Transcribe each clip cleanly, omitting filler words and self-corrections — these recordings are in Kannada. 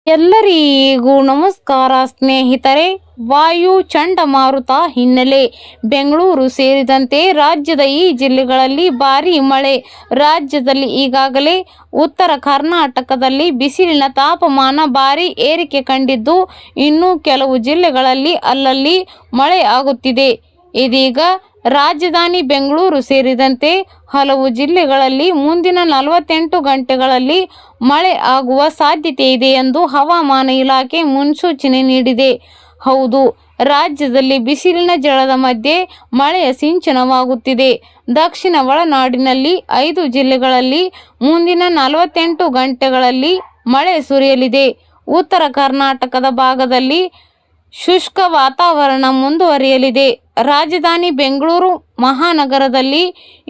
ಎಲ್ಲರಿಗೂ ನಮಸ್ಕಾರ ಸ್ನೇಹಿತರೆ. ವಾಯು ಚಂಡಮಾರುತ ಹಿನ್ನೆಲೆ ಬೆಂಗಳೂರು ಸೇರಿದಂತೆ ರಾಜ್ಯದ ಈ ಜಿಲ್ಲೆಗಳಲ್ಲಿ ಭಾರೀ ಮಳೆ. ರಾಜ್ಯದಲ್ಲಿ ಈಗಾಗಲೇ ಉತ್ತರ ಕರ್ನಾಟಕದಲ್ಲಿ ಬಿಸಿಲಿನ ತಾಪಮಾನ ಭಾರೀ ಏರಿಕೆ ಕಂಡಿದ್ದು, ಇನ್ನು ಕೆಲವು ಜಿಲ್ಲೆಗಳಲ್ಲಿ ಅಲ್ಲಲ್ಲಿ ಮಳೆ ಆಗುತ್ತಿದೆ. ಇದೀಗ ರಾಜಧಾನಿ ಬೆಂಗಳೂರು ಸೇರಿದಂತೆ ಹಲವು ಜಿಲ್ಲೆಗಳಲ್ಲಿ ಮುಂದಿನ 48 ಗಂಟೆಗಳಲ್ಲಿ ಮಳೆ ಆಗುವ ಸಾಧ್ಯತೆ ಇದೆ ಎಂದು ಹವಾಮಾನ ಇಲಾಖೆ ಮುನ್ಸೂಚನೆ ನೀಡಿದೆ. ಹೌದು, ರಾಜ್ಯದಲ್ಲಿ ಬಿಸಿಲಿನ ಝಳದ ಮಧ್ಯೆ ಮಳೆಯ ಸಿಂಚನವಾಗುತ್ತಿದೆ. ದಕ್ಷಿಣ ಒಳನಾಡಿನಲ್ಲಿ 5 ಜಿಲ್ಲೆಗಳಲ್ಲಿ ಮುಂದಿನ 48 ಗಂಟೆಗಳಲ್ಲಿ ಮಳೆ ಸುರಿಯಲಿದೆ. ಉತ್ತರ ಕರ್ನಾಟಕದ ಭಾಗದಲ್ಲಿ ಶುಷ್ಕ ವಾತಾವರಣ ಮುಂದುವರಿಯಲಿದೆ. ರಾಜಧಾನಿ ಬೆಂಗಳೂರು ಮಹಾನಗರದಲ್ಲಿ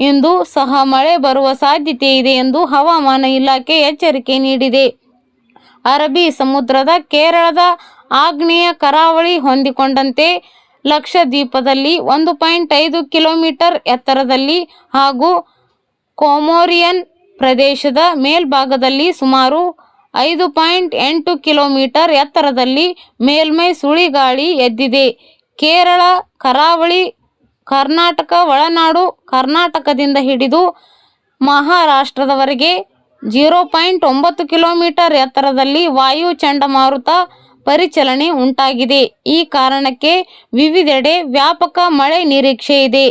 ಇಂದು ಸಹ ಮಳೆ ಬರುವ ಸಾಧ್ಯತೆ ಇದೆ ಎಂದು ಹವಾಮಾನ ಇಲಾಖೆ ಎಚ್ಚರಿಕೆ ನೀಡಿದೆ. ಅರಬ್ಬಿ ಸಮುದ್ರದ ಕೇರಳದ ಆಗ್ನೇಯ ಕರಾವಳಿ ಹೊಂದಿಕೊಂಡಂತೆ ಲಕ್ಷದ್ವೀಪದಲ್ಲಿ 1.5 ಕಿಲೋಮೀಟರ್ ಎತ್ತರದಲ್ಲಿ ಹಾಗೂ ಕೊಮೊರಿಯನ್ ಪ್ರದೇಶದ ಮೇಲ್ಭಾಗದಲ್ಲಿ ಸುಮಾರು 5.8 ಕಿಲೋಮೀಟರ್ ಎತ್ತರದಲ್ಲಿ ಮೇಲ್ಮೈ ಸುಳಿಗಾಳಿ ಎದ್ದಿದೆ. ಕೇರಳ ಕರಾವಳಿ, ಕರ್ನಾಟಕ ಒಳನಾಡು, ಕರ್ನಾಟಕದಿಂದ ಹಿಡಿದು ಮಹಾರಾಷ್ಟ್ರದವರೆಗೆ 0.9 ಕಿಲೋಮೀಟರ್ ಎತ್ತರದಲ್ಲಿ ವಾಯು ಚಂಡಮಾರುತ ಪರಿಚಲನೆ ಉಂಟಾಗಿದೆ. ಈ ಕಾರಣಕ್ಕೆ ವಿವಿಧೆಡೆ ವ್ಯಾಪಕ ಮಳೆ ನಿರೀಕ್ಷೆ ಇದೆ.